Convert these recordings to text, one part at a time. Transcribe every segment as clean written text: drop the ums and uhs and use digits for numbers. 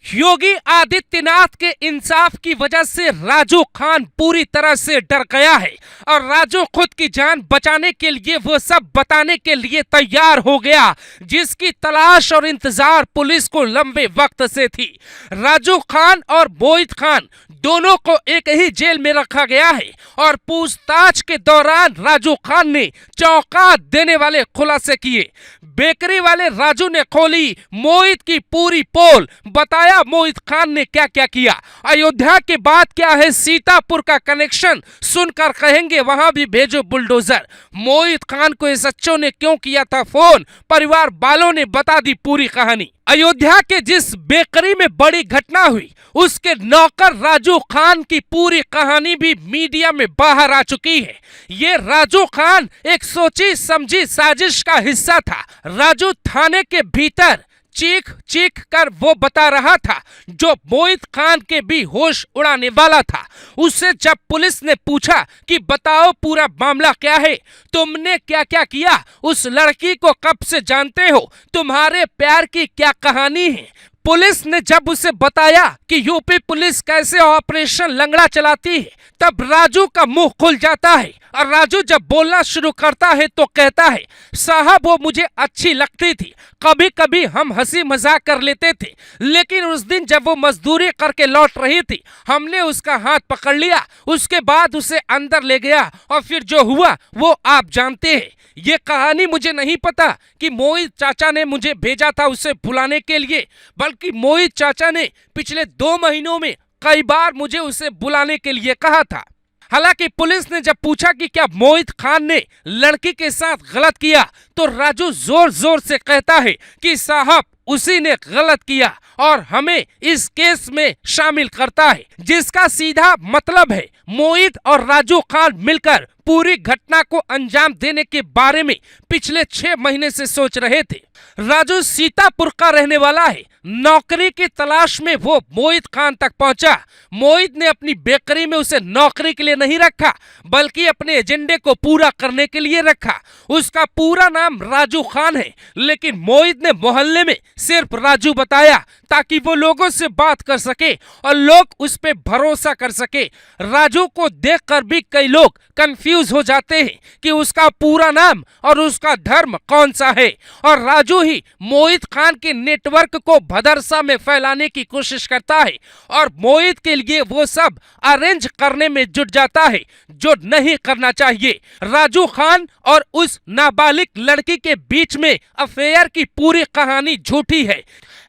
योगी आदित्यनाथ के इंसाफ की वजह से राजू खान पूरी तरह से डर गया है और राजू खुद की जान बचाने के लिए वो सब बताने के लिए तैयार हो गया जिसकी तलाश और इंतजार पुलिस को लंबे वक्त से थी। राजू खान और मोहित खान दोनों को एक ही जेल में रखा गया है और पूछताछ के दौरान राजू खान ने चौंका देने वाले खुलासे किए। बेकरी वाले राजू ने खोली मोहित की पूरी पोल, बताया मोहित खान ने क्या क्या किया। अयोध्या के बाद क्या है सीतापुर का कनेक्शन, सुनकर कहेंगे वहां भी भेजो बुलडोजर। मोहित खान को एसएचओ ने क्यों किया था फोन, परिवार वालों ने बता दी पूरी कहानी। अयोध्या के जिस बेकरी में बड़ी घटना हुई उसके नौकर राजू खान की पूरी कहानी भी मीडिया में बाहर आ चुकी है। ये राजू खान एक सोची समझी साजिश का हिस्सा था। राजू थाने के भीतर चीख चीख कर वो बता रहा था जो मोहित खान के भी होश उड़ाने वाला था। उससे जब पुलिस ने पूछा कि बताओ पूरा मामला क्या है, तुमने क्या क्या किया, उस लड़की को कब से जानते हो, तुम्हारे प्यार की क्या कहानी है, पुलिस ने जब उसे बताया कि यूपी पुलिस कैसे ऑपरेशन लंगड़ा चलाती है, तब राजू का मुंह खुल जाता है। और राजू जब बोलना शुरू करता है तो कहता है साहब वो मुझे अच्छी लगती थी, कभी कभी हम हंसी मजाक कर लेते थे, लेकिन उस दिन जब वो मजदूरी करके लौट रही थी हमने उसका हाथ पकड़ लिया, उसके बाद उसे अंदर ले गया और फिर जो हुआ वो आप जानते हैं। ये कहानी मुझे नहीं पता कि मोहित चाचा ने मुझे भेजा था उसे बुलाने के लिए, बल्कि मोहित चाचा ने पिछले 2 महीनों में कई बार मुझे उसे बुलाने के लिए कहा था। हालांकि पुलिस ने जब पूछा कि क्या मोहित खान ने लड़की के साथ गलत किया तो राजू जोर जोर से कहता है कि साहब उसी ने गलत किया और हमें इस केस में शामिल करता है, जिसका सीधा मतलब है मोहित और राजू खान मिलकर पूरी घटना को अंजाम देने के बारे में पिछले 6 महीने से सोच रहे थे। राजू सीतापुर का रहने वाला है। नौकरी की तलाश में वो मोहित खान तक पहुंचा। मोहित ने अपनी बेकरी में उसे नौकरी के लिए नहीं रखा बल्कि अपने एजेंडे को पूरा करने के लिए रखा। उसका पूरा नाम राजू खान है, लेकिन मोहित ने मोहल्ले में सिर्फ राजू बताया ताकि वो लोगों से बात कर सके और लोग उस पे भरोसा कर सके। राजू को देखकर भी कई लोग कंफ्यूज हो जाते हैं कि उसका पूरा नाम और उसका धर्म कौन सा है, और राजू ही मोहित खान के नेटवर्क को भदरसा में फैलाने की कोशिश करता है और मोहित के लिए वो सब अरेंज करने में जुट जाता है जो नहीं करना चाहिए। राजू खान और उस नाबालिग लड़की के बीच में अफेयर की पूरी कहानी झूठी है।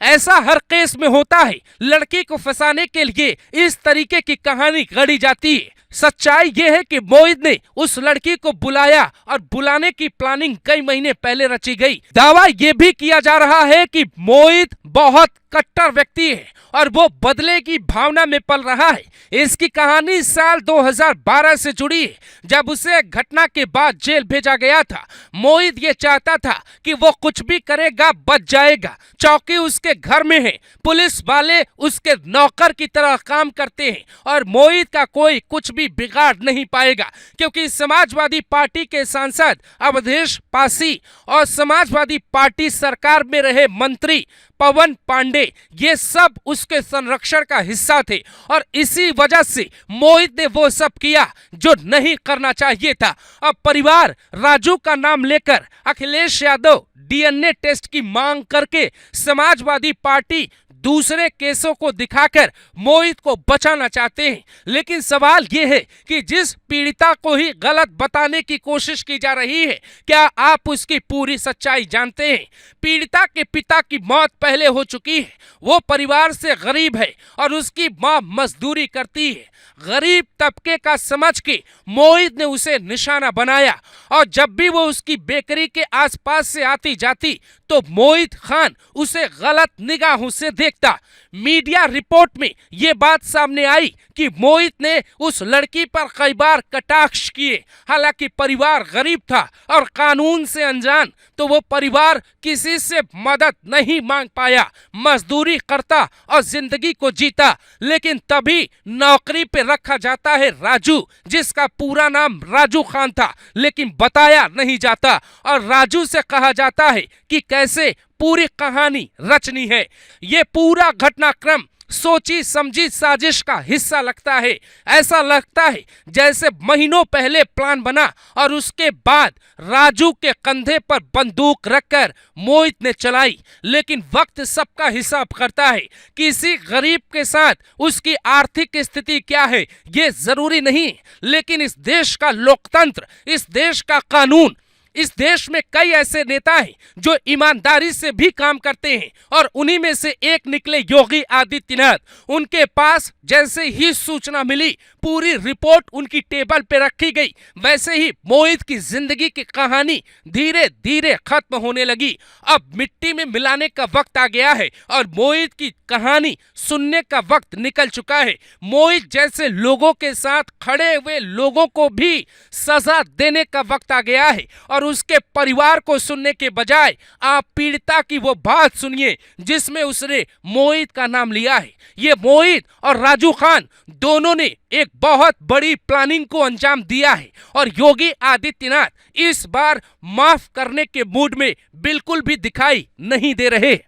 ऐसा हर केस में होता है, लड़की को फंसाने के लिए इस तरीके की कहानी गढ़ी जाती है। सच्चाई ये है कि मोहित ने उस लड़की को बुलाया और बुलाने की प्लानिंग कई महीने पहले रची गई। दावा ये भी किया जा रहा है कि मोहित बहुत कट्टर व्यक्ति है और वो बदले की भावना में पल रहा है। इसकी कहानी साल 2012 से जुड़ी है, जब उसे घटना के बाद जेल भेजा गया था। मोहित ये चाहता था कि वो कुछ भी करेगा बच जाएगा। चौकी उसके घर में है, पुलिस वाले उसके नौकर की तरह काम करते हैं और मोहित का कोई कुछ भी बिगाड़ नहीं पाएगा, क्योंकि समाजवादी पार्टी के सांसद अवधेश पासी और समाजवादी पार्टी सरकार में रहे मंत्री पवन पांडे ये सब उसके संरक्षण का हिस्सा थे और इसी वजह से मोहित ने वो सब किया जो नहीं करना चाहिए था। अब परिवार राजू का नाम लेकर अखिलेश यादव डीएनए टेस्ट की मांग करके समाजवादी पार्टी दूसरे केसों को दिखाकर मोहित को बचाना चाहते हैं। लेकिन सवाल ये है कि जिस पीड़िता को ही गलत बताने की कोशिश की जा रही है, क्या आप उसकी पूरी सच्चाई जानते हैं? पीड़िता के पिता की मौत पहले हो चुकी है, वो परिवार से गरीब है और उसकी मां मजदूरी करती है। गरीब तबके का समझ के मोहित ने उसे निशाना बनाया और जब भी वो उसकी बेकरी के आसपास से आती जाती तो मोहित खान उसे गलत निगाहों से देखता। मीडिया रिपोर्ट में ये बात सामने आई कि मोहित ने उस लड़की पर कई बार कटाक्ष किए। हालांकि परिवार गरीब था और कानून से अनजान, तो वो परिवार किसी से मदद नहीं मांग पाया, मजदूरी करता और जिंदगी को जीता। लेकिन तभी नौकरी पे रखा जाता है राजू, जिसका पूरा नाम राजू खान था, लेकिन बताया नहीं जाता और राजू से कहा जाता है कि कैसे पूरी कहानी रचनी है। ये पूरा घटनाक्रम सोची समझी साजिश का हिस्सा लगता है। ऐसा लगता है जैसे महीनों पहले प्लान बना और उसके बाद राजू के कंधे पर बंदूक रखकर मोहित ने चलाई। लेकिन वक्त सबका हिसाब करता है। किसी गरीब के साथ उसकी आर्थिक स्थिति क्या है ये जरूरी नहीं, लेकिन इस देश का लोकतंत्र, इस देश का कानून, इस देश में कई ऐसे नेता हैं जो ईमानदारी से भी काम करते हैं और उन्हीं में से एक निकले योगी आदित्यनाथ। उनके पास जैसे ही सूचना मिली पूरी रिपोर्ट उनकी टेबल पे रखी गई। वैसे ही मोहित की जिंदगी की कहानी धीरे धीरे खत्म होने लगी। अब मिट्टी में मिलाने का वक्त आ गया है और मोहित की कहानी सुनने का वक्त निकल चुका है। मोहित जैसे लोगों के साथ खड़े हुए लोगों को भी सजा देने का वक्त आ गया है और उसके परिवार को सुनने के बजाय आप पीड़िता की वो बात सुनिए जिसमें उसने मोहित का नाम लिया है। ये मोहित और राजू खान दोनों ने एक बहुत बड़ी प्लानिंग को अंजाम दिया है और योगी आदित्यनाथ इस बार माफ करने के मूड में बिल्कुल भी दिखाई नहीं दे रहे।